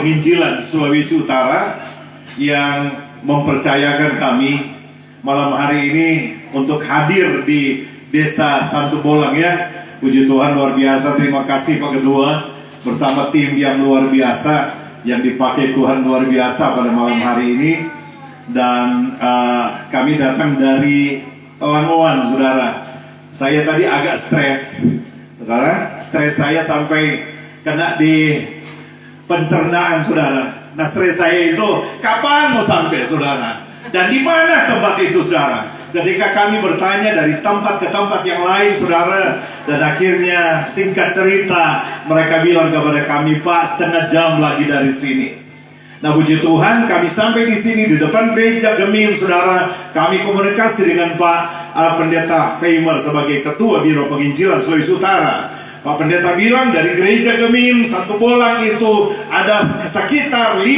Penginjilan Sulawesi Utara yang mempercayakan kami malam hari ini untuk hadir di Desa Santu Bolang ya. Puji Tuhan, luar biasa. Terima kasih Pak Ketua bersama tim yang luar biasa yang dipakai Tuhan luar biasa pada malam hari ini. Dan kami datang dari Langowan, saudara. Saya tadi agak stres, saudara. Stres saya sampai kena di pencernaan, saudara. Nah, stres saya itu kapan mau sampai, saudara? Dan di mana tempat itu, saudara? Ketika kami bertanya dari tempat ke tempat yang lain, saudara, dan akhirnya singkat cerita mereka bilang kepada kami, Pak, setengah jam lagi dari sini. Nah, puji Tuhan, kami sampai di sini di depan gereja Gemim, saudara. Kami komunikasi dengan Pak Pendeta Feimer sebagai Ketua Biro Penginjilan Sulawesi Utara. Pak Pendeta bilang dari gereja Gemim Santu Bolang itu ada sekitar 50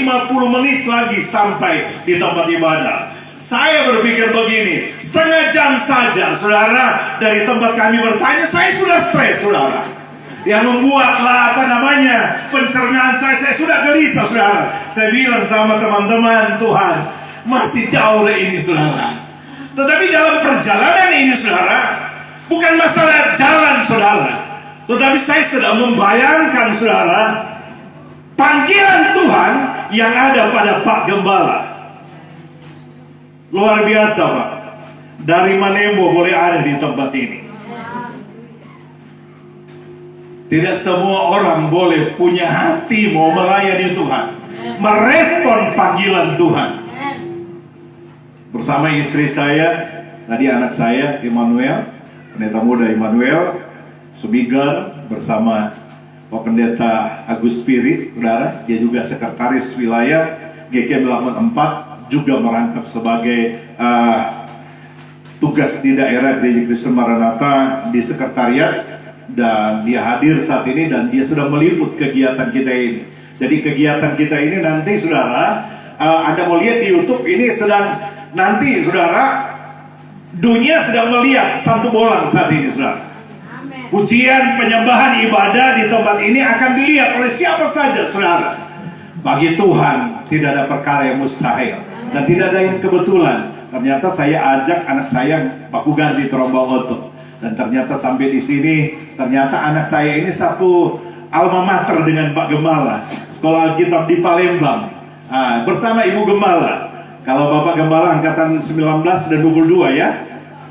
menit lagi sampai di tempat ibadah. Saya berpikir begini, setengah jam saja, saudara, dari tempat kami bertanya, saya sudah stres, saudara. Yang membuatlah pencernaan saya sudah gelisah, saudara. Saya bilang sama teman-teman, Tuhan, masih jauh ini, saudara. Tetapi dalam perjalanan ini, saudara, bukan masalah jalan, saudara, tetapi saya sedang membayangkan, saudara, panggilan Tuhan yang ada pada Pak Gembala. Luar biasa, Pak. Dari Manembo boleh ada di tempat ini. Tidak semua orang boleh punya hati mau melayani Tuhan, merespon panggilan Tuhan. Bersama istri saya, tadi anak saya Immanuel, pendeta muda Immanuel Subigar, bersama Pak Pendeta Agus Spirit, saudara. Dia juga sekretaris wilayah GKM 84, juga merangkap sebagai tugas di daerah Gereja Kristen Maranatha di sekretariat. Dan dia hadir saat ini dan dia sudah meliput kegiatan kita ini. Jadi kegiatan kita ini nanti, saudara, Anda mau lihat di YouTube ini sedang nanti, saudara, dunia sedang melihat Santu Bolang saat ini, saudara. Pujian, penyembahan, ibadah di tempat ini akan dilihat oleh siapa saja, saudara. Bagi Tuhan tidak ada perkara yang mustahil dan tidak ada yang kebetulan. Ternyata saya ajak anak saya, Pak Kuganti Terombang Oto. Dan ternyata sampai di sini, ternyata anak saya ini satu alma mater dengan Pak Gembala, Sekolah Alkitab di Palembang, bersama Ibu Gembala. Kalau Bapak Gembala angkatan 19 dan 22 ya,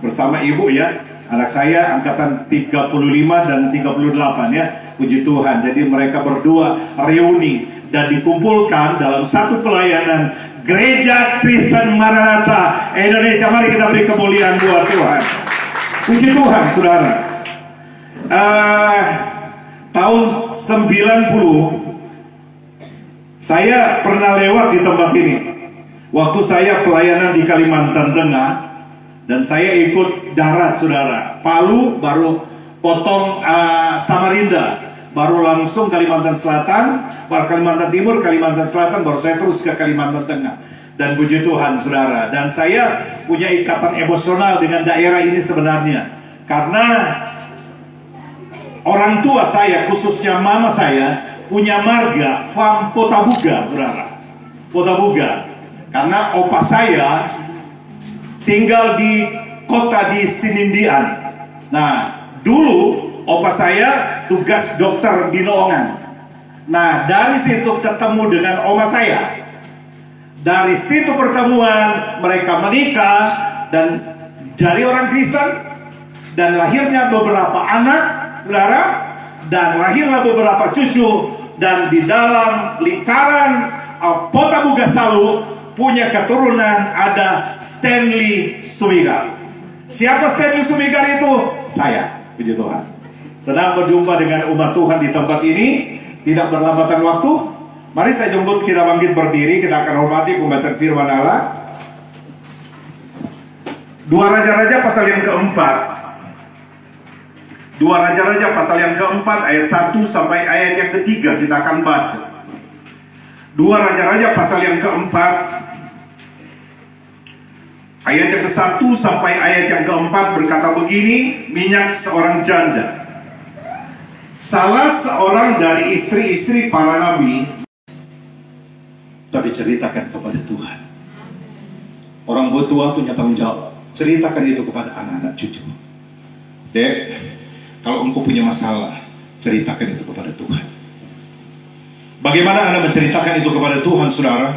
bersama Ibu ya. Anak saya angkatan 35 dan 38 ya. Puji Tuhan. Jadi mereka berdua reuni dan dikumpulkan dalam satu pelayanan Gereja Kristen Maranatha Indonesia. Mari kita beri kemuliaan buat Tuhan. Puji Tuhan, saudara. Tahun 90 saya pernah lewat di tempat ini. Waktu saya pelayanan di Kalimantan Tengah, dan saya ikut darat, saudara. Palu baru potong Samarinda, baru langsung Kalimantan Selatan, baru Kalimantan Timur, Kalimantan Selatan, baru saya terus ke Kalimantan Tengah. Dan puji Tuhan, saudara, dan saya punya ikatan emosional dengan daerah ini sebenarnya, karena orang tua saya, khususnya mama saya, punya marga farm Potabuga, saudara. Potabuga, karena opa saya tinggal di kota di Sinindian. Nah, dulu opa saya tugas dokter di Noongan. Nah, dari situ ketemu dengan oma saya. Dari situ pertemuan, mereka menikah dan dari orang Kristen, dan lahirnya beberapa anak, saudara, dan lahirlah beberapa cucu. Dan di dalam lingkaran Potabuga Salu punya keturunan ada Stanley Sumigar. Siapa Stanley Sumigar itu? Saya, puji Tuhan. Senang berjumpa dengan umat Tuhan di tempat ini. Tidak berlambatan waktu, mari saya jemput kita bangkit berdiri. Kita akan hormati pembacaan firman Allah. 2 Raja-Raja pasal yang keempat. 2 Raja-Raja pasal yang keempat ayat 1 sampai ayat yang ketiga kita akan baca. 2 Raja-Raja pasal yang keempat ayat yang ke-1 sampai ayat yang keempat berkata begini. Minyak seorang janda. Salah seorang dari istri-istri para nabi tapi ceritakan kepada Tuhan. Orang tua punya tanggung jawab. Ceritakan itu kepada anak-anak cucu. Dek, kalau engkau punya masalah, ceritakan itu kepada Tuhan. Bagaimana Anda menceritakan itu kepada Tuhan, saudara?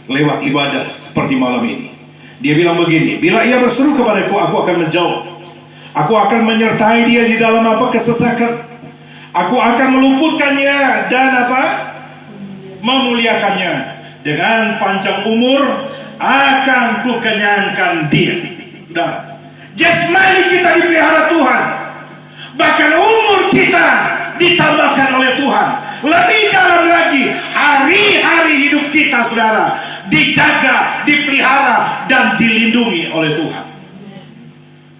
Lewat ibadah seperti malam ini. Dia bilang begini, bila ia berseru kepadaku, aku akan menjawab. Aku akan menyertai dia di dalam kesesakan. Aku akan meluputkannya dan memuliakannya. Dengan panjang umur akan kukenyangkan dia. Nah, jasmani kita dipelihara Tuhan. Bahkan umur kita ditambahkan oleh Tuhan. Lebih dalam lagi, hari-hari hidup kita, saudara, dijaga, dipelihara, dan dilindungi oleh Tuhan.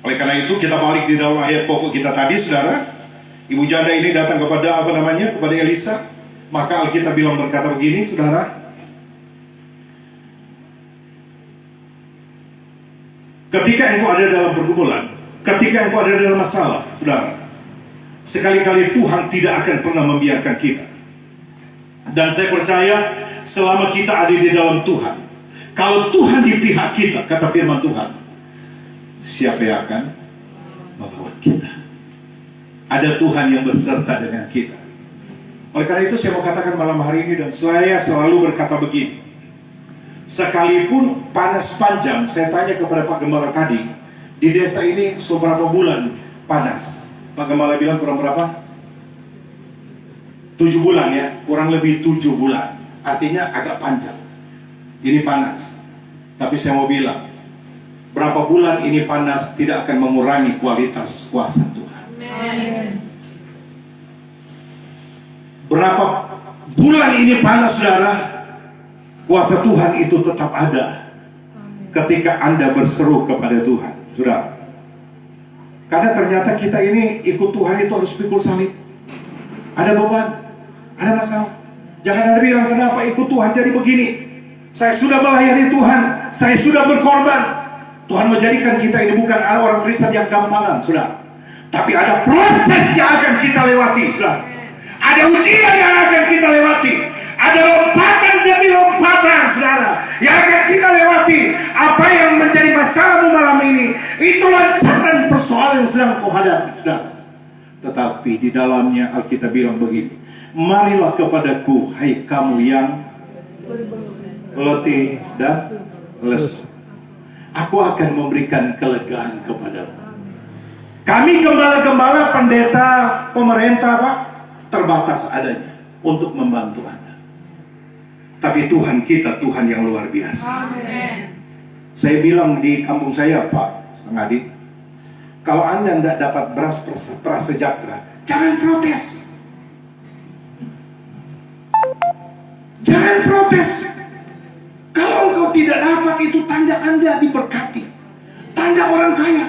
Oleh karena itu, kita balik di dalam ayat pokok kita tadi, saudara. Ibu janda ini datang kepada kepada Elisa. Maka Alkitab bilang berkata begini, saudara. Ketika engkau ada dalam pergumulan, ketika engkau ada dalam masalah, saudara, sekali-kali Tuhan tidak akan pernah membiarkan kita. Dan saya percaya selama kita ada di dalam Tuhan, kalau Tuhan di pihak kita, kata firman Tuhan, siapa yang akan membawa kita? Ada Tuhan yang berserta dengan kita. Oleh karena itu saya mau katakan malam hari ini, dan saya selalu berkata begini, sekalipun panas panjang, saya tanya kepada Pak Gembala tadi, di desa ini seberapa bulan panas? Pak Gembala bilang kurang berapa? 7 bulan ya, kurang lebih 7 bulan. Artinya agak panjang. Ini panas. Tapi saya mau bilang, berapa bulan ini panas tidak akan mengurangi kualitas kuasa Tuhan. Berapa bulan ini panas, saudara, kuasa Tuhan itu tetap ada ketika Anda berseru kepada Tuhan, saudara. Karena ternyata kita ini ikut Tuhan itu harus pikul salib. Ada beban, ada masalah. Jangan Anda bilang, kenapa ikut Tuhan jadi begini? Saya sudah melayani Tuhan, saya sudah berkorban. Tuhan menjadikan kita ini bukan orang Kristen yang gampangan, saudara. Tapi ada proses yang akan kita lewati, saudara. Ada ujian yang akan kita lewati. Ada lompatan demi lompatan, saudara, yang akan kita lewati. Apa yang menjadi masalahmu malam ini, itu loncatan persoalan yang sedang kau hadapi, saudara. Tetapi di dalamnya Alkitab bilang begini, marilah kepadaku, hai kamu yang letih dan lesu, aku akan memberikan kelegaan kepadamu. Kami gembala-gembala, pendeta, pemerintah, Pak, terbatas adanya untuk membantu Anda. Tapi Tuhan kita, Tuhan yang luar biasa. Amen. Saya bilang di kampung saya, Pak Ngadi, kalau Anda tidak dapat beras prasejahtera, jangan protes. Jangan protes. Kalau engkau tidak dapat, itu tanda Anda diberkati, tanda orang kaya.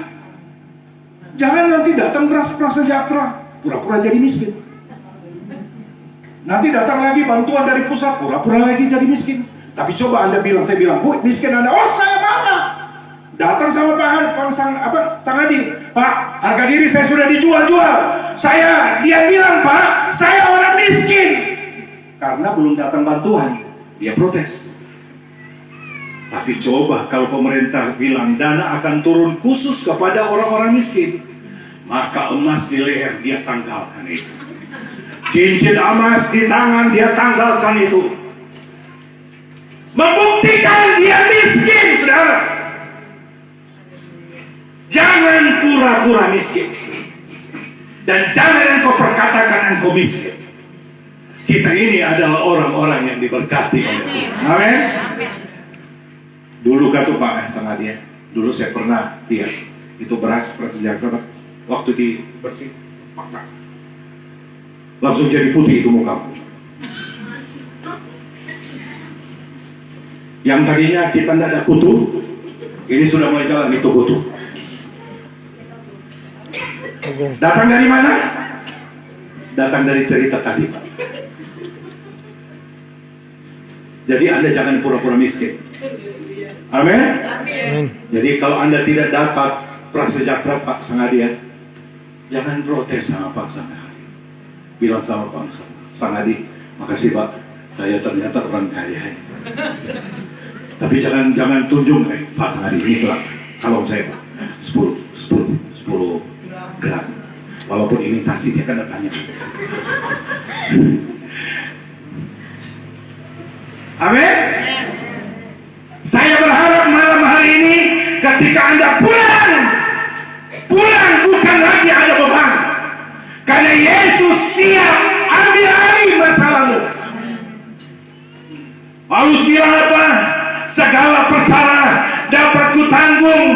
Jangan nanti datang beras prasejahtera, pura-pura jadi miskin. Nanti datang lagi bantuan dari pusat, pura-pura lagi jadi miskin. Tapi coba Anda bilang, saya bilang, Bu, miskin Anda. Oh, saya marah. Datang sama Pak Sang Adi, Pak, harga diri saya sudah dijual-jual. Dia bilang, Pak, saya orang miskin. Karena belum datang bantuan, dia protes. Tapi coba kalau pemerintah bilang dana akan turun khusus kepada orang-orang miskin, maka emas di leher dia tanggalkan itu. Cincin emas di tangan dia tanggalkan itu. Membuktikan dia miskin, saudara. Jangan pura-pura miskin. Dan jangan engkau perkatakan engkau miskin. Kita ini adalah orang-orang yang diberkati oleh Tuhan. Amin. Dulu kata Pak Sang dia, dulu saya pernah lihat itu beras prasejahtera waktu dibersih, maka langsung jadi putih itu muka. Yang tadinya kita tidak ada kutu, ini sudah mulai jalan itu kutu. Datang dari mana? Datang dari cerita tadi, Pak. Jadi Anda jangan pura-pura miskin. Amin. Jadi kalau Anda tidak dapat prasejahtera, Pak Sang Adi, jangan protes sama Pak Sang Adi. Bilang sama Pak Sang Adi, makasih Pak, saya ternyata orang kaya. Tapi jangan tunjuk Pak hari ini Pak. Kalau saya Pak 10 gram. Walaupun imitasi dia kan tanya. Amin. Saya berharap malam hari ini ketika Anda pulang bukan lagi ada beban. Karena Yesus siap ambil alih masalahmu. Paulus bilang apa? Segala perkara dapat kutanggung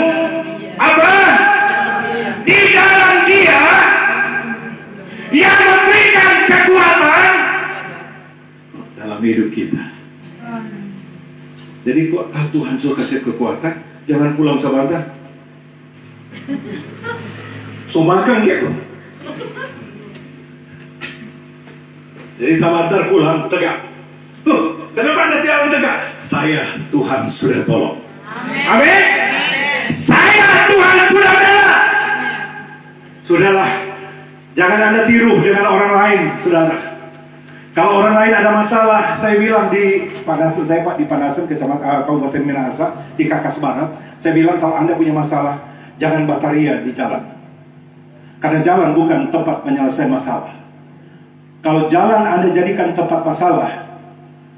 apa? Di dalam Dia yang memberikan kekuatan dalam hidup kita. Jadi kok Tuhan suruh kasih kekuatan, jangan pulang sebentar. So makan gitu. Jadi sebentar pulang tegak. Kenapa Anda jalan tegak? Saya Tuhan sudah tolong. Amin. Saya Tuhan sudah bela. Sudahlah, jangan Anda tiru dengan orang lain, saudara. Kalau orang lain ada masalah, saya bilang di Panasan, saya Pak di Panasan, Kecamatan Kabupaten Minahasa, di Kakas Barat, saya bilang kalau Anda punya masalah, jangan bataria di jalan. Karena jalan bukan tempat menyelesaikan masalah. Kalau jalan Anda jadikan tempat masalah,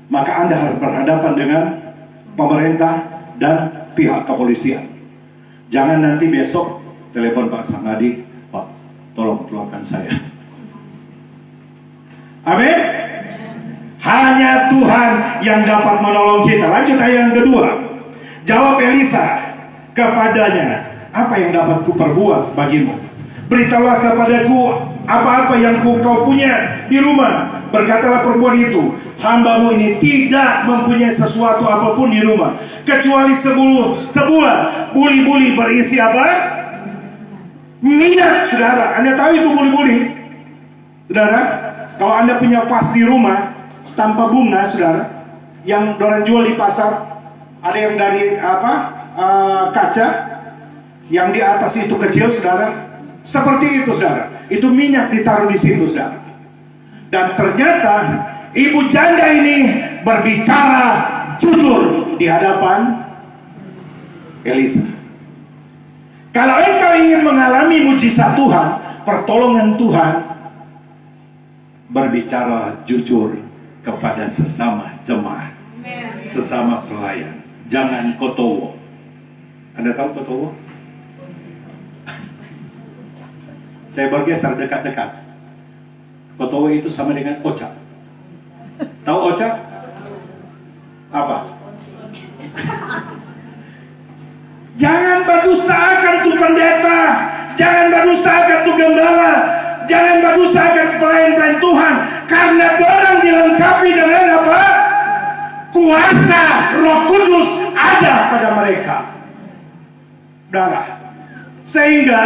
maka Anda harus berhadapan dengan pemerintah dan pihak kepolisian. Jangan nanti besok telepon Pak Samadi, Pak, tolong keluarkan saya. Amin. Hanya Tuhan yang dapat menolong kita. Lanjut ayat yang kedua. Jawab Elisa kepadanya, apa yang dapat kuperbuat bagimu? Beritahulah kepadaku apa-apa yang kau punya di rumah. Berkatalah perempuan itu, hambamu ini tidak mempunyai sesuatu apapun di rumah kecuali sebuah buli-buli berisi apa? Minyak, saudara. Anda tahu itu buli-buli, saudara? Kalau Anda punya vas di rumah tanpa bunga, saudara, yang orang jual di pasar, ada yang dari kaca, yang di atas itu kecil, saudara. Seperti itu, saudara. Itu minyak ditaruh di situ, saudara. Dan ternyata ibu janda ini berbicara jujur di hadapan Elisa. Kalau engkau ingin mengalami mujizat Tuhan, pertolongan Tuhan, berbicara jujur kepada sesama jemaat, sesama pelayan. Jangan kotowo. Anda tahu kotowo? Saya bergeser dekat-dekat. Kotowo itu sama dengan ocak. Tahu ocak? Apa? Jangan berdusta akan tuh pendeta, jangan berdusta akan tuh gembala, jangan berdusta akan pelayan-pelayan Tuhan, karena orang dilengkapi dengan apa? Kuasa Roh Kudus ada pada mereka. Darah. Sehingga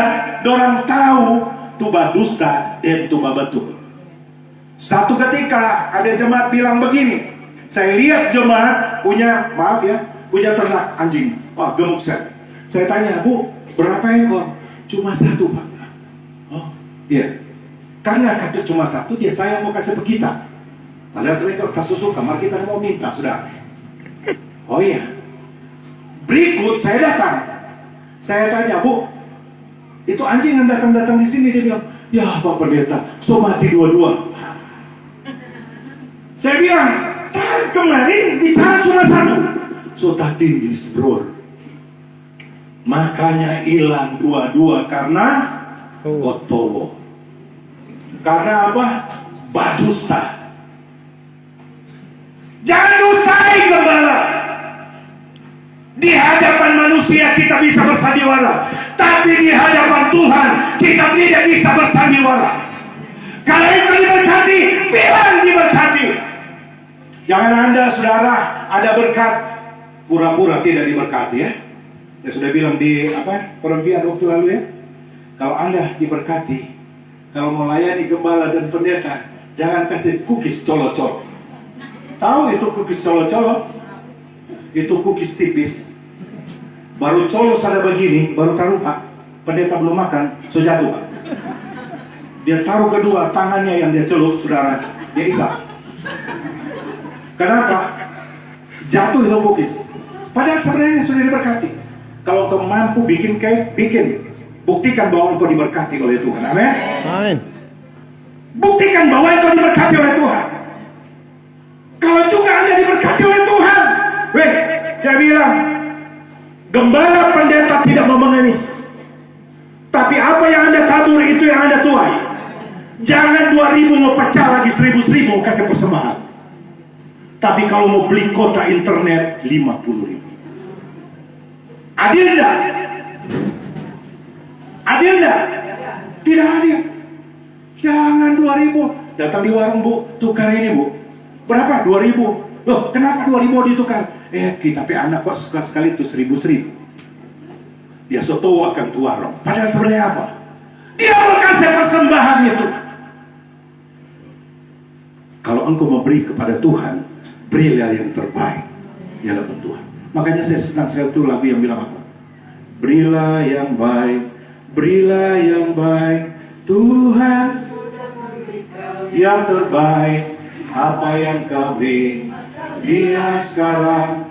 orang tahu tuba dusta dan tuba betul. Satu ketika ada jemaat bilang begini, saya lihat jemaat punya, maaf ya, punya ternak anjing. Wah, gemuk saya. Saya tanya, Bu, berapa ekor? Cuma satu, Pak. Oh, iya. Karena kata cuma satu, dia sayang mau kasih ke kita. Padahal seekor kasus suka, mari kita mau minta, sudah. Oh iya. Berikut saya datang. Saya tanya, Bu, itu anjing yang datang-datang di sini. Dia bilang, ya Pak Pendeta, so mati dua-dua. Saya bilang, kemarin bicara cuma satu. So tadi disbror. Makanya hilang dua-dua karena kotowo. Karena apa? Badusta. Jangan dustai gembala. Di hadapan manusia kita bisa bersandiwara, tapi di hadapan Tuhan kita tidak bisa bersandiwara. Kalau itu diberkati, bilang diberkati. Jangan Anda, saudara, ada berkat pura-pura tidak diberkati ya. Ya sudah bilang di perempian waktu lalu ya. Kalau Anda diberkati, kalau melayani gembala dan pendeta, jangan kasih cookies colo-colo. Tahu itu cookies colo-colo? Itu cookies tipis. Baru colos ada begini, baru taruh Pak. Pendeta belum makan, so jatuh Pak. Dia taruh kedua, tangannya yang dia celup, saudara, dia isap. Kenapa? Jatuh itu cookies. Padahal sebenarnya sudah diberkati. Kalau engkau mampu bikin cake, bikin. Buktikan bahwa engkau diberkati oleh Tuhan. Amin. Amin. Buktikan bahwa engkau diberkati oleh Tuhan. Kalau juga Anda diberkati oleh Tuhan, saya bilang, gembala pendeta tidak mau mengemis. Tapi apa yang Anda tabur itu yang Anda tuai. Jangan 2.000 mau pecah lagi 1.000 mau kasih persembahan. Tapi kalau mau beli kota internet 50.000. Adil enggak? Adil enggak? Tidak adil. Jangan 2.000. Datang di warung, Bu, tukar ini, Bu. Berapa? 2.000. Loh, kenapa 2.000 ditukar? Tapi anak kok suka sekali itu 1.000. Dia soto akan ke warung. Padahal sebenarnya apa? Dia mau kasih persembahan itu. Kalau engkau memberi kepada Tuhan, berilah yang terbaik di hadapan Tuhan. Makanya saya senang sekali itu lagu yang bilang apa? Berilah yang baik, berilah yang baik, Tuhan yang terbaik. Apa yang kau beri, dia sekarang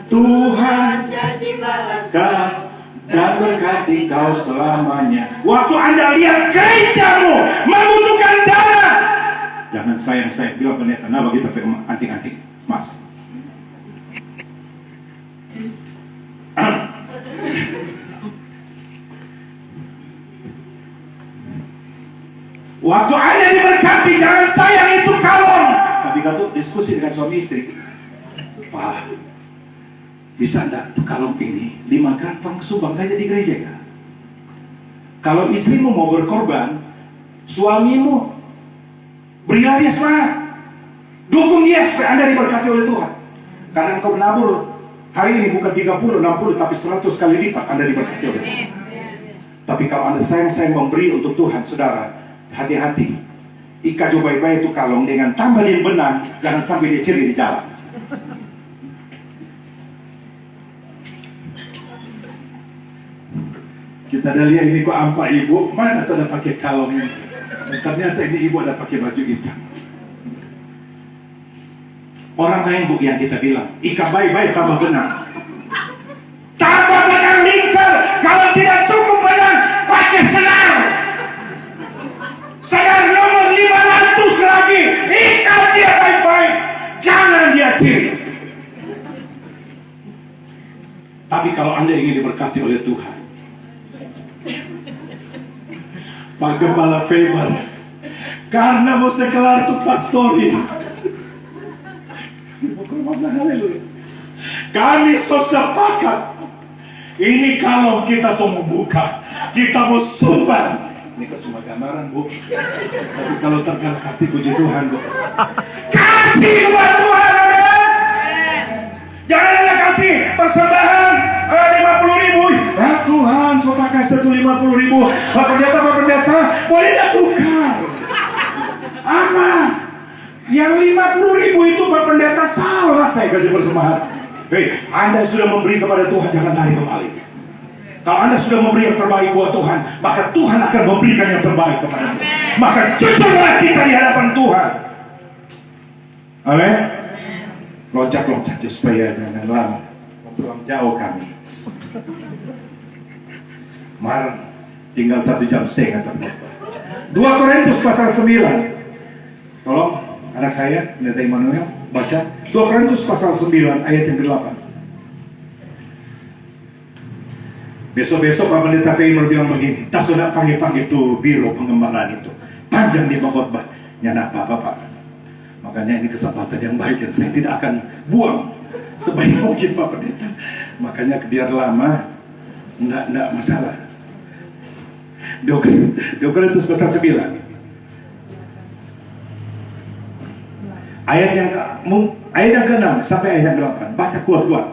Tuhan balaskan dan berkati kau selamanya. Waktu Anda lihat gerejamu membutuhkan dana, jangan sayang-sayang bilang pendeta, kenapa kita pakai anting-anting mas? Waktu Anda diberkati, jangan sayang itu kalong. Tapi kalau diskusi dengan suami istri, Pak, bisa enggak tuh kalong ini 5 kantong sumbang saja di gereja ya? Kalau istrimu mau berkorban, suamimu berilah dia semangat, dukung dia supaya Anda diberkati oleh Tuhan. Karena engkau menabur hari ini bukan 30, 60, tapi 100 kali lipat Anda diberkati oleh Tuhan. Tapi kalau Anda sayang-sayang memberi untuk Tuhan, saudara, hati-hati. Ika coba baik-baik itu kalong dengan tambahin benang, jangan sampai dia ceri di jalan. Kita ada lihat ini kok ampak ibu, mana tuh ada pakai kalong ini? Ternyata ini ibu ada pakai baju hitam. Orang lain Bu yang kita bilang, Ika baik-baik tambah benang. Tambah benang lingkar, kalau tidak cukup benang, pakai senar. Senar nomor 500 lagi, ikat dia baik-baik, jangan dia ciri. Tapi kalau Anda ingin diberkati oleh Tuhan, Pak Gembala Faber, karena mau sekelar itu pastori, kami sepakat, ini kalau kita semua buka, kita mau sumbang. Ini kan cuma gambaran Bu, tapi kalau tergerak hati puji Tuhan Bu, kasih buat Tuhan, amin. Jangan hanya kasih persembahan 50.000. Ya Tuhan, sudah kasih 50.000. Pak pendeta, boleh tak tukar? Apa? Yang 50.000 itu Pak pendeta salah saya kasih persembahan. Anda sudah memberi kepada Tuhan, jangan tarik kembali. Kalau Anda sudah memberi yang terbaik buat Tuhan, maka Tuhan akan memberikan yang terbaik kepada Anda. Maka jujurlah kita di hadapan Tuhan. Amin. Loncat-loncat supaya jangan lama. Pulang jauh kami. Mar, tinggal 1,5 jam ternyata. 2 Korintus pasal 9. Tolong anak saya, pendeta Immanuel, baca 2 Korintus pasal 9 ayat yang ke-8. Besok-besok Pak Pendeta Faber bilang begini, tak sudah panggil-panggil itu biro pengembalaan itu, panjang di khotbah, nyana apa-apa Pak. Makanya ini kesempatan yang baik yang saya tidak akan buang sebaik mungkin Pak Pendeta. Makanya biar lama, enggak masalah. 2 Korintus pasal 9 ayat yang ke-6 sampai ayat yang ke-8. Baca kuat-kuat.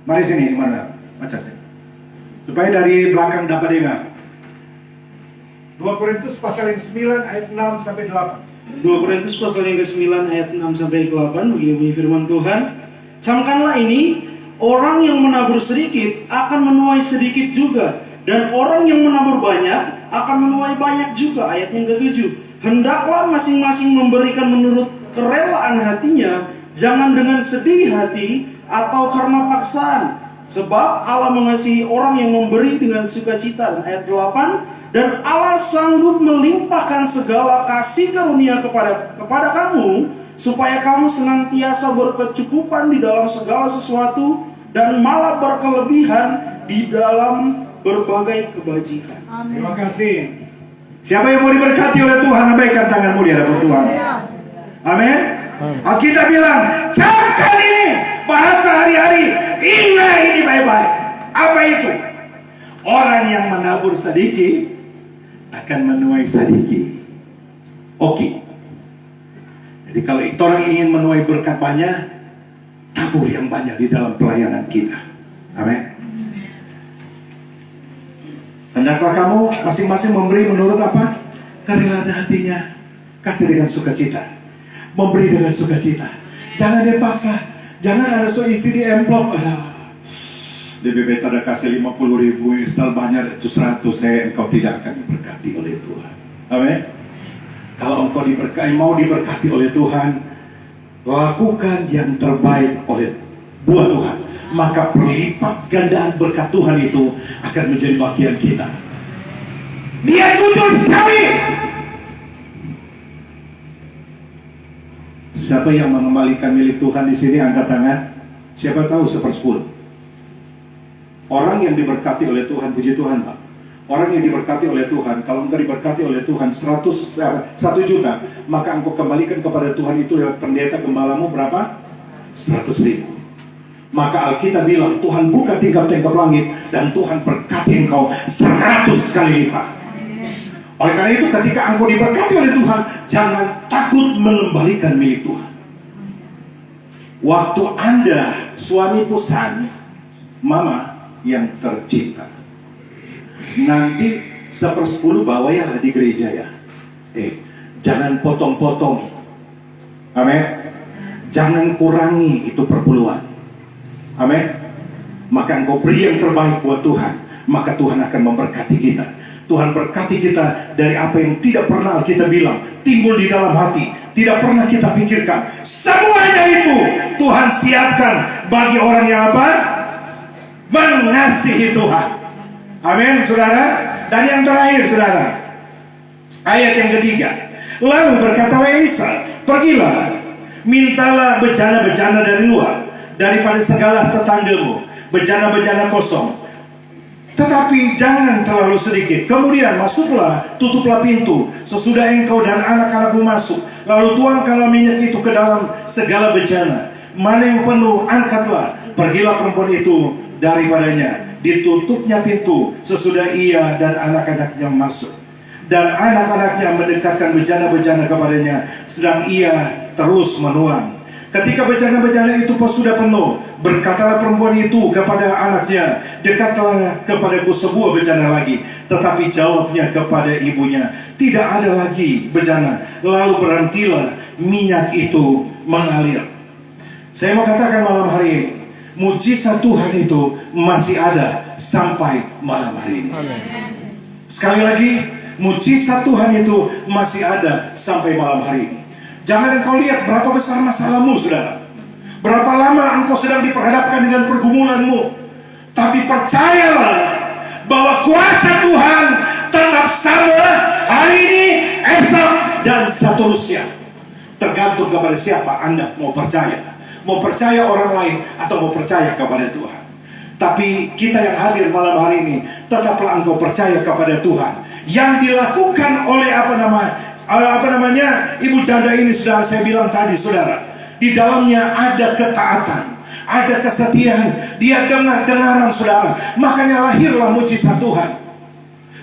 Mari sini mana? Baca sini. Supaya dari belakang dapat dengar. 2 Korintus pasal yang 9 ayat 6 sampai 8. 2 Korintus pasal yang ke-9 ayat 6 sampai 8. Begini bunyi firman Tuhan. Camkanlah ini, orang yang menabur sedikit akan menuai sedikit juga, dan orang yang menabur banyak akan menuai banyak juga. Ayat yang ke-7. Hendaklah masing-masing memberikan menurut kerelaan hatinya, Jangan dengan sedih hati atau karena paksaan. Sebab Allah mengasihi orang yang memberi dengan sukacita. Dan ayat 8, dan Allah sanggup melimpahkan segala kasih karunia kepada kamu, supaya kamu senantiasa berkecukupan di dalam segala sesuatu, dan malah berkelebihan di dalam berbagai kebajikan. Terima kasih. Siapa yang mau diberkati oleh Tuhan, abaikan tanganmu di hadapan Tuhan. Amin. Alkitab bilang, camkan ini, bahasa hari-hari, ingat ini baik-baik. Apa itu? Orang yang menabur sedikit akan menuai sedikit. Oke. Jadi kalau orang ingin menuai berkat banyak, tabur yang banyak di dalam pelayanan kita. Amin. Hendaklah kamu masing-masing memberi menurut apa? Kerelaan hatinya. Kasih dengan sukacita. Memberi dengan sukacita. Jangan dipaksa. Jangan ada isi di amplop. Lebih baik ada kasih 50.000, setelah banyak itu 100, engkau tidak akan diberkati oleh Tuhan. Amin. Kalau engkau mau diberkati oleh Tuhan, lakukan yang terbaik buat Tuhan. Maka perlipat gandaan berkat Tuhan itu akan menjadi bagian kita. Dia jujur sekali. Siapa yang mengembalikan milik Tuhan di sini, angkat tangan. Siapa tahu 1/10. Orang yang diberkati oleh Tuhan, puji Tuhan Pak. Orang yang diberkati oleh Tuhan, kalau engkau diberkati oleh Tuhan 1 juta, maka engkau kembalikan kepada Tuhan itu lewat pendeta gembalamu berapa? 100.000. Maka Alkitab bilang, Tuhan buka tingkap-tingkap langit dan Tuhan berkati engkau 100 kali lipat. Oleh karena itu, ketika engkau diberkati oleh Tuhan, jangan takut mengembalikan milik Tuhan. Waktu Anda suami pesan, mama yang tercinta, nanti 1/10 bawa ya di gereja ya. Jangan potong-potong. Amin. Jangan kurangi itu perpuluhan. Amin. Maka engkau beri yang terbaik buat Tuhan, maka Tuhan akan memberkati kita. Tuhan berkati kita dari apa yang tidak pernah kita bilang, timbul di dalam hati, tidak pernah kita pikirkan. Semuanya itu Tuhan siapkan bagi orang yang apa? Mengasihi Tuhan. Amin, saudara. Dan yang terakhir, saudara, ayat yang ketiga. Lalu berkatalah Elisa, pergilah, mintalah bejana-bejana dari luar, daripada segala tetanggamu, bejana-bejana kosong, tetapi jangan terlalu sedikit. Kemudian masuklah, tutuplah pintu, sesudah engkau dan anak-anakmu masuk, lalu tuangkanlah minyak itu ke dalam segala bejana. Mana yang penuh, angkatlah. Pergilah perempuan itu daripadanya. Ditutupnya pintu sesudah ia dan anak-anaknya masuk. Dan anak-anaknya mendekatkan bejana-bejana kepadanya, sedang ia terus menuang. Ketika bejana-bejana itu sudah penuh, berkatalah perempuan itu kepada anaknya, dekatlah kepadaku sebuah bejana lagi. Tetapi jawabnya kepada ibunya, tidak ada lagi bejana. Lalu berhentilah minyak itu mengalir. Saya mau katakan malam hari ini, mujizat Tuhan itu masih ada sampai malam hari ini. Sekali lagi, mujizat Tuhan itu masih ada sampai malam hari ini. Jangan engkau lihat berapa besar masalahmu, saudara. Berapa lama engkau sedang diperhadapkan dengan pergumulanmu. Tapi percayalah bahwa kuasa Tuhan tetap sama hari ini, esok, dan seterusnya. Tergantung kepada siapa Anda mau percaya. Mau percaya orang lain atau mau percaya kepada Tuhan. Tapi kita yang hadir malam hari ini, tetaplah engkau percaya kepada Tuhan. Yang dilakukan oleh apa namanya ibu janda ini, saudara, saya bilang tadi, saudara, di dalamnya ada ketaatan, ada kesetiaan. Dia dengar-dengaran, saudara, makanya lahirlah mujizat Tuhan.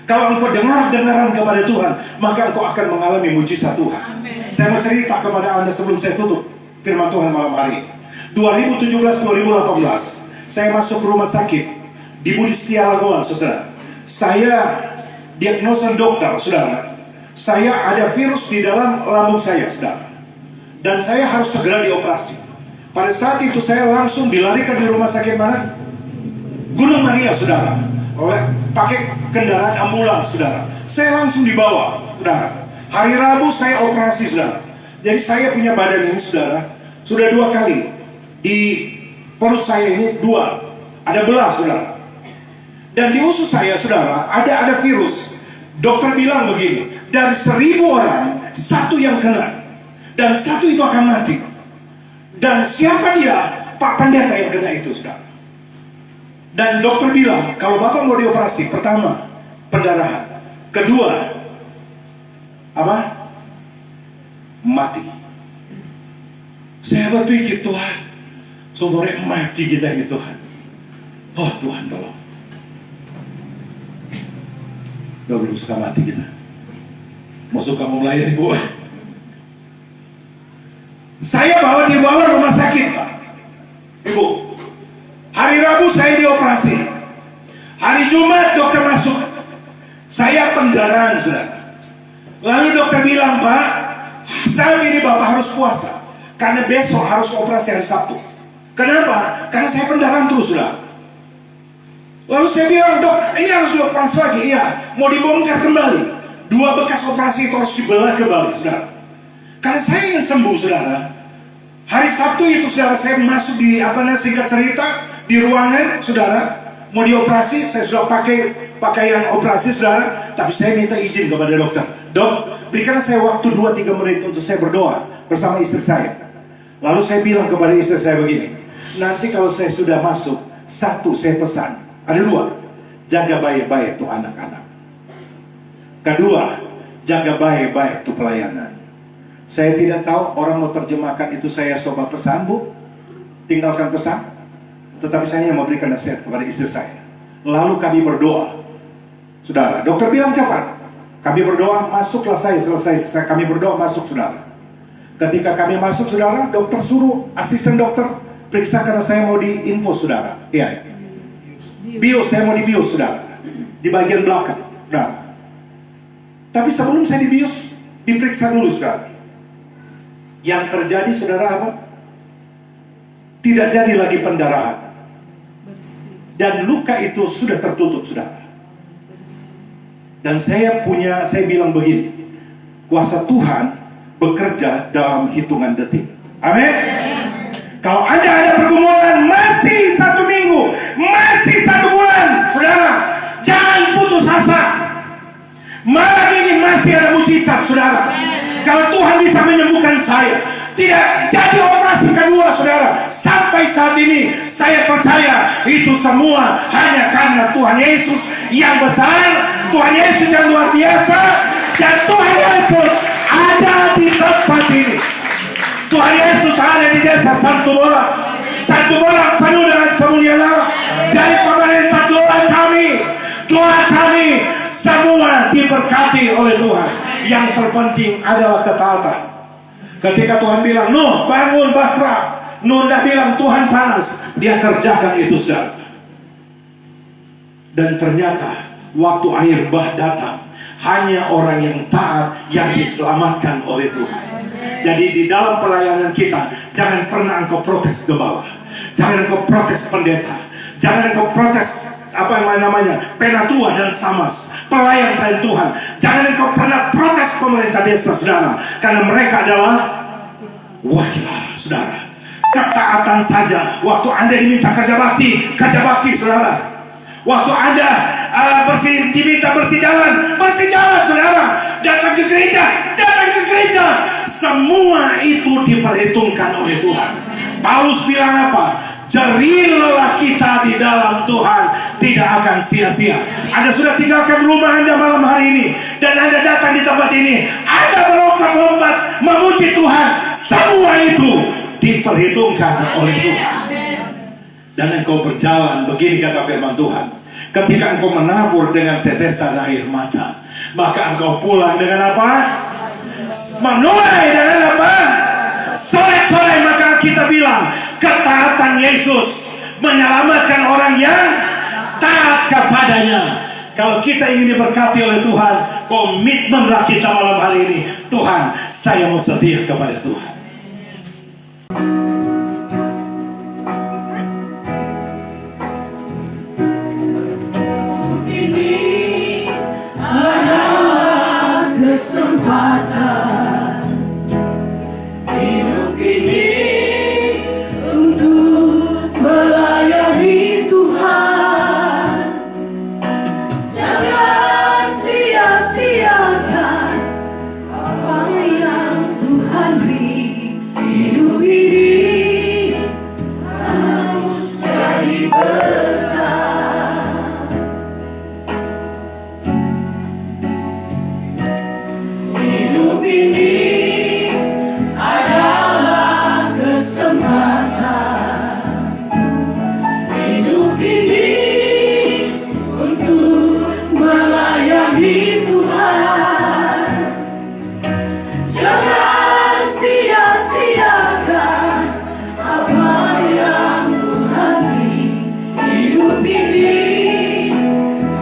Kalau engkau dengar-dengaran kepada Tuhan, maka engkau akan mengalami mujizat Tuhan. Amen. Saya mau cerita kepada Anda sebelum saya tutup firman Tuhan malam hari ini. 2017-2018 saya masuk rumah sakit di Budi Setia Lagoan, saudara. Saya diagnosa dokter, saudara, saya ada virus di dalam lambung saya, saudara. Dan saya harus segera dioperasi. Pada saat itu saya langsung dilarikan di rumah sakit mana? Gunung Maria, saudara. Pakai kendaraan ambulans, saudara. Saya langsung dibawa, saudara. Hari Rabu saya operasi, saudara. Jadi saya punya badan ini, saudara, Sudah 2 kali di perut saya ini 2 ada belah, saudara. Dan di usus saya, saudara, ada virus. Dokter bilang begini, dari 1000 orang 1 yang kena, dan 1 itu akan mati. Dan siapa dia? Pak Pendeta yang kena itu, saudara. Dan dokter bilang, kalau Bapak mau dioperasi, pertama pendarahan, kedua apa? Mati. Saya berpikir, Tuhan, seumurnya mati kita ini, Tuhan. Oh Tuhan, tolong. Gak belum suka mati kita. Mau suka mau melayani, Bu. Saya dibawa rumah sakit, Pak. Ibu, hari Rabu saya dioperasi. Hari Jumat dokter masuk. Saya pendarahan, saudara. Lalu dokter bilang, Pak, saat ini Bapak harus puasa, karena besok harus operasi hari Sabtu. Kenapa? Karena saya pendarahan terus, saudara. Lalu saya bilang, Dok, ini harus dioperasi lagi. Iya, mau dibongkar kembali. 2 bekas operasi itu harus dibelah kembali, saudara. Karena saya ingin sembuh, saudara. Hari Sabtu itu, saudara, saya masuk di singkat cerita di ruangan, saudara, mau dioperasi. Saya sudah pakai pakaian operasi, saudara. Tapi saya minta izin kepada dokter. Dok, berikan saya waktu 2-3 menit untuk saya berdoa bersama istri saya. Lalu saya bilang kepada istri saya begini, nanti kalau saya sudah masuk, 1 saya pesan, ada 2, jaga baik-baik tuh anak-anak. Kedua, jaga baik-baik tuh pelayanan. Saya tidak tahu orang menerjemahkan itu saya coba pesan, Bu, tinggalkan pesan. Tetapi saya mau berikan nasihat kepada istri saya. Lalu kami berdoa, saudara. Dokter bilang cepat. Kami berdoa, masuklah saya, selesai kami berdoa, masuk, saudara. Ketika kami masuk, saudara, dokter suruh asisten dokter periksa karena saya mau diinfo, saudara. Iya. Bios, saya mau dibios, saudara. Di bagian belakang, saudara. Tapi sebelum saya dibios, diperiksa dulu, saudara. Yang terjadi, saudara, apa? Tidak jadi lagi pendarahan. Dan luka itu sudah tertutup, saudara. Dan saya bilang begini, kuasa Tuhan bekerja dalam hitungan detik. Amin. Kalau ada pergumulan masih 1 minggu, masih 1 bulan, saudara, jangan putus asa. Malam ini masih ada mujizat, saudara. Kalau Tuhan bisa menyembuhkan saya, tidak jadi operasi kedua, saudara. Sampai saat ini saya percaya itu semua hanya karena Tuhan Yesus yang besar, Tuhan Yesus yang luar biasa, dan Tuhan Yesus ada di tempat ini. Tuhan Yesus ada di desa Santo Bolang. Santo Bolang penuh dengan kemuliaan Allah. Dari pemerintah doa kami semua diberkati oleh Tuhan. Yang terpenting adalah ketaatan. Ketika Tuhan bilang, Nuh bangun bahtera, Nuh tidak bilang Tuhan panas, dia kerjakan itu, saudara. Dan ternyata waktu air bah datang, hanya orang yang taat yang diselamatkan oleh Tuhan. Jadi di dalam pelayanan kita, jangan pernah engkau protes gembala, jangan engkau protes pendeta, jangan engkau protes penatua dan samas, pelayan Tuhan. Jangan engkau pernah protes pemerintah desa, saudara, karena mereka adalah wakil Allah, saudara. Ketaatan saja. Waktu Anda diminta kerja bakti, saudara. Waktu Anda diminta bersih jalan, saudara. Datang ke gereja. Semua itu diperhitungkan oleh Tuhan. Paulus bilang apa? Jerilah kita di dalam Tuhan, tidak akan sia-sia. Anda sudah tinggalkan rumah Anda malam hari ini, dan Anda datang di tempat ini, Anda melompat-lompat memuji Tuhan. Semua itu diperhitungkan oleh Tuhan. Dan engkau berjalan, begini kata firman Tuhan, ketika engkau menabur dengan tetesan air mata, maka engkau pulang dengan apa? Menuai dengan apa? Sore-sore. Maka kita bilang, ketaatan Yesus menyelamatkan orang yang taat kepadanya. Kalau kita ingin diberkati oleh Tuhan, komitmenlah kita malam hari ini. Tuhan, saya mau setia kepada Tuhan. Ini adalah kesempatan hidup ini. cari Tuhan. Jangan sia-siakan apa yang Tuhan beri. Hidup ini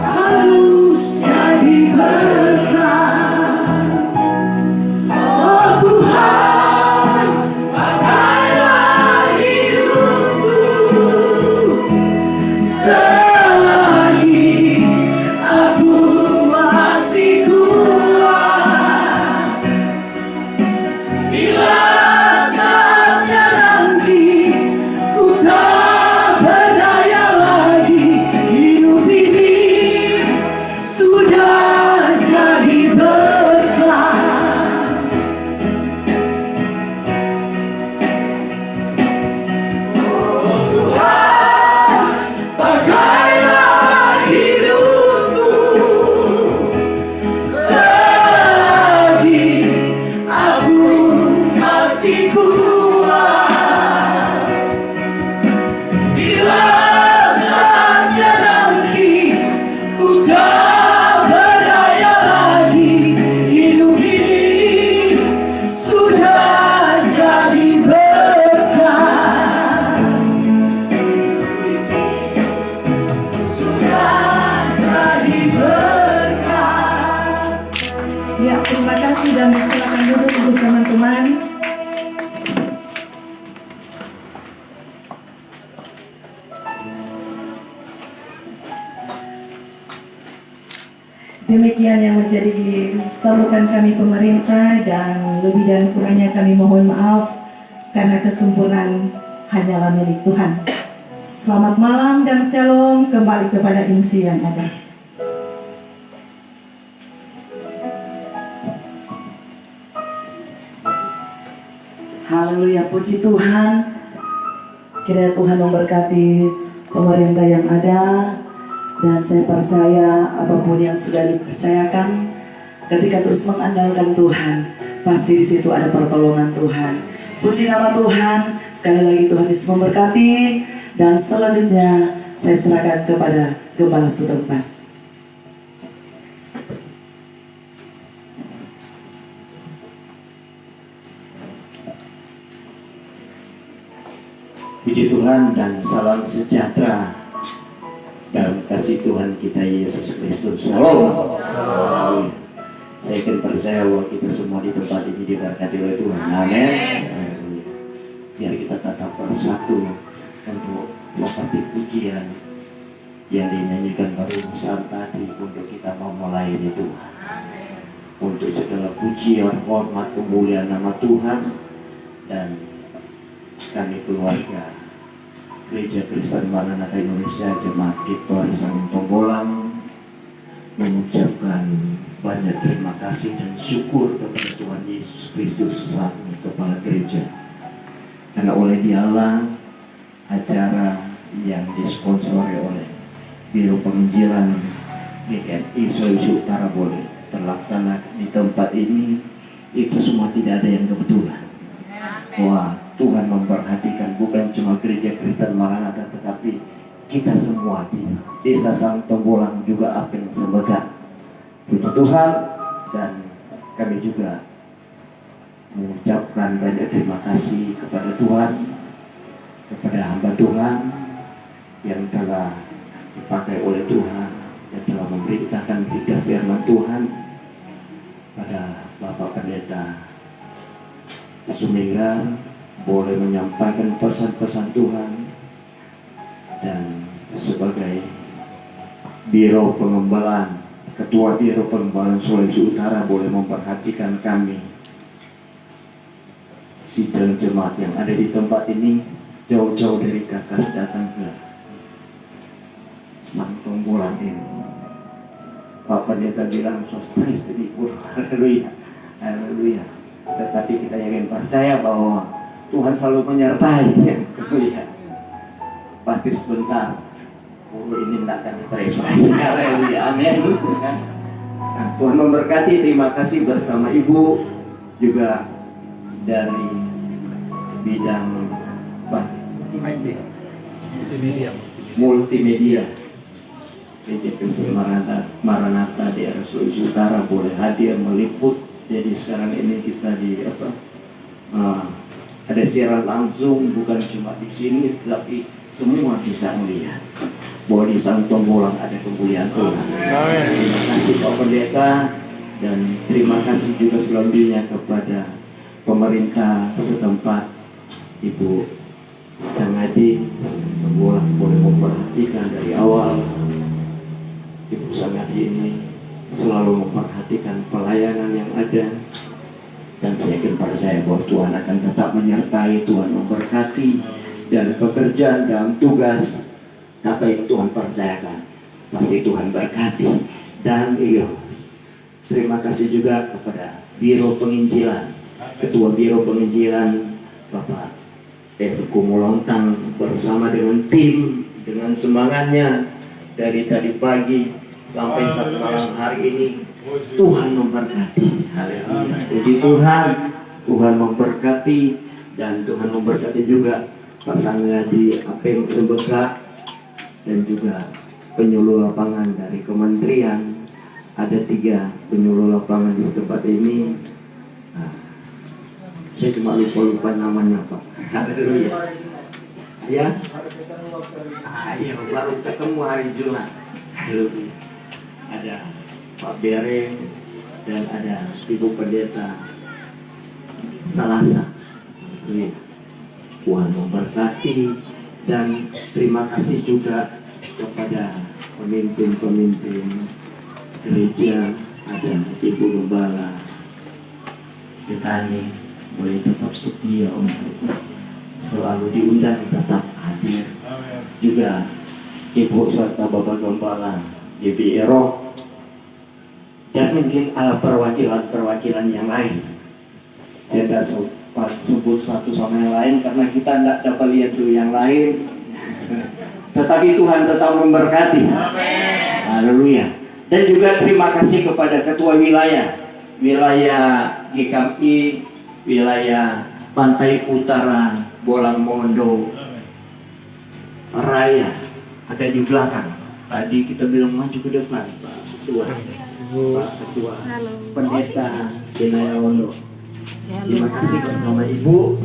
harus jadi berkah. Oh Tuhan, pakailah hidupku selagi aku masih kuat. Bila saatnya nanti ku tak berdaya lagi, hidup ini sudah jadi berkah. Oh Tuhan, pakailah hidupku selagi aku masih kuat. Bila saatnya nanti ku tak berdaya lagi, hidup ini sudah jadi berkah. Sudah jadi berkah. Ya, terima kasih dan silakan duduk untuk teman-teman. Demikian yang menjadi sambutan kami pemerintah, dan lebih dan kurangnya kami mohon maaf karena kesempurnaan hanyalah milik Tuhan. Selamat malam dan shalom kembali kepada insi yang ada. Haleluya, puji Tuhan. Kiranya Tuhan memberkati pemerintah yang ada. Dan saya percaya apapun yang sudah dipercayakan, ketika terus mengandalkan Tuhan, pasti di situ ada pertolongan Tuhan. Puji nama Tuhan. Sekali lagi Tuhan Yesus memberkati. Dan selanjutnya saya serahkan kepada gembala setempat. Puji Tuhan dan salam sejahtera dalam kasih Tuhan kita Yesus Kristus. Shalom. Saya akan percaya bahwa kita semua di tempat ini diberkati oleh Tuhan. Amin. Biar kita tetap bersatu untuk seperti pujian yang dinyanyikan barusan tadi, untuk kita mau melayani Tuhan. Untuk segala pujian, hormat, kemuliaan nama Tuhan, dan kami keluarga Gereja Kristen Maranatha Indonesia Jemaat Kiptor Sangun Tonggolang mengucapkan banyak terima kasih dan syukur kepada Tuhan Yesus Kristus Sang Kepala Gereja, karena oleh Dialah acara yang disponsori oleh Biro Penginjilan GKI Sulawesi Utara boleh terlaksana di tempat ini. Itu semua tidak ada yang kebetulan. Wah, Tuhan memperhatikan bukan cuma Gereja Kristen Maranatha, tetapi kita semua di Desa Sang Tonggolang juga akan semegat. Puji Tuhan, dan kami juga mengucapkan banyak terima kasih kepada Tuhan, kepada hamba Tuhan yang telah dipakai oleh Tuhan, yang telah memberitakan berita firman Tuhan, pada Bapak Pendeta Suminggar boleh menyampaikan pesan-pesan Tuhan, dan sebagai Biro Pengembalaan, Ketua Biro Pengembalaan Sulawesi Utara boleh memperhatikan kami sidang jemaat yang ada di tempat ini, jauh-jauh dari Kakas datang ke Sang Tonggolang ini. Pak Pendeta bilang sostres libur, haleluya, haleluya. Tetapi kita yakin percaya bahwa Tuhan selalu menyertai, haleluya. Pasti sebentar, ini tidak akan stres lagi, haleluya, amin. Nah, Tuhan memberkati. Terima kasih bersama Ibu juga dari bidang multimedia. PTPC Maranatha di daerah Sulawesi Utara boleh hadir meliput. Jadi sekarang ini kita ada siaran langsung, bukan cuma di sini, tapi semua bisa melihat bahwa di Santobolang ada kemuliaan Tuhan. Terima kasih Pak Pendeta, dan terima kasih juga selanjutnya kepada pemerintah setempat, Ibu Sangadi Santobolang boleh memperhatikan dari awal. Ibu Sangadi ini selalu memperhatikan pelayanan yang ada, dan saya yakin percaya bahwa Tuhan akan tetap menyertai, Tuhan memberkati, dan pekerjaan dalam tugas apa yang Tuhan percayakan pasti Tuhan berkati. Dan terima kasih juga kepada Biro Penginjilan, Ketua Biro Penginjilan Bapak Kumolontang bersama dengan tim, dengan semangatnya dari tadi pagi sampai saat malam hari ini. Tuhan memberkati. Haleluya. Puji Tuhan, Tuhan memberkati, dan Tuhan memberkati juga pasangan di APM Sembeka, dan juga penyuluh lapangan dari kementerian. Ada 3 penyuluh lapangan di tempat ini. Saya cuma lupa namanya Pak. Haleluya. Ya. Ayo baru ketemu hari Jumat. Haleluya. Ada Pak Bereng dan ada Ibu Pendeta Salasa. Tuhan memberkati, dan terima kasih juga kepada pemimpin-pemimpin gereja. Ada Ibu Gembala Petani, boleh tetap setia untuk selalu diundang tetap hadir. Juga Ibu serta Bapak Gembala GBI, dan mungkin perwakilan-perwakilan yang lain. Saya tidak sempat sebut satu sama yang lain karena kita tidak dapat lihat dulu yang lain. Tetapi Tuhan tetap memberkati. Haleluya. Dan juga terima kasih kepada Ketua Wilayah GKI wilayah Pantai Utara Bolang Mondo Raya, ada di belakang. Tadi kita bilang maju ke depan, Pak Ketua. Pak Ketua Pendeta Jenaya Wondo. Terima kasih kepada Ibu,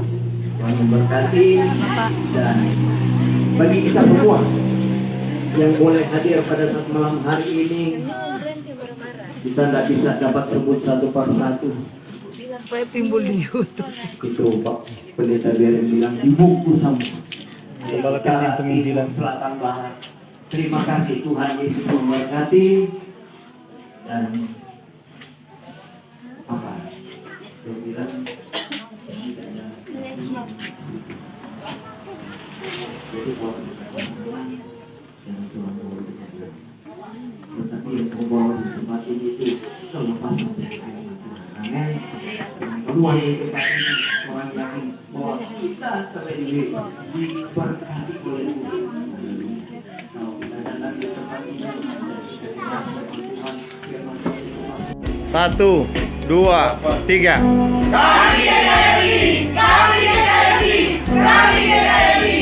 Tuhan memberkati, dan bagi kita semua yang boleh hadir pada saat malam hari ini, kita tidak bisa dapat sebut satu persatu. Itu Pak Pendeta Beren bilang dibuku sama Selatan Barat. Terima kasih, Tuhan Yesus memberkati. Dan apa? Dia bilang tidak ada. Jadi kalau jangan cuma bawa di sana, tetapi yang kau bawa di tempat ini itu terlepas dari Tuhan. Amin. Kedua yang tempat ini orang yakin bahwa kita sendiri diberkati oleh Tuhan. Kalau kita datang di tempat ini, Tuhan firman Tuhan. 1, 2, 3. Kami GKI, kami GKI, kami GKI.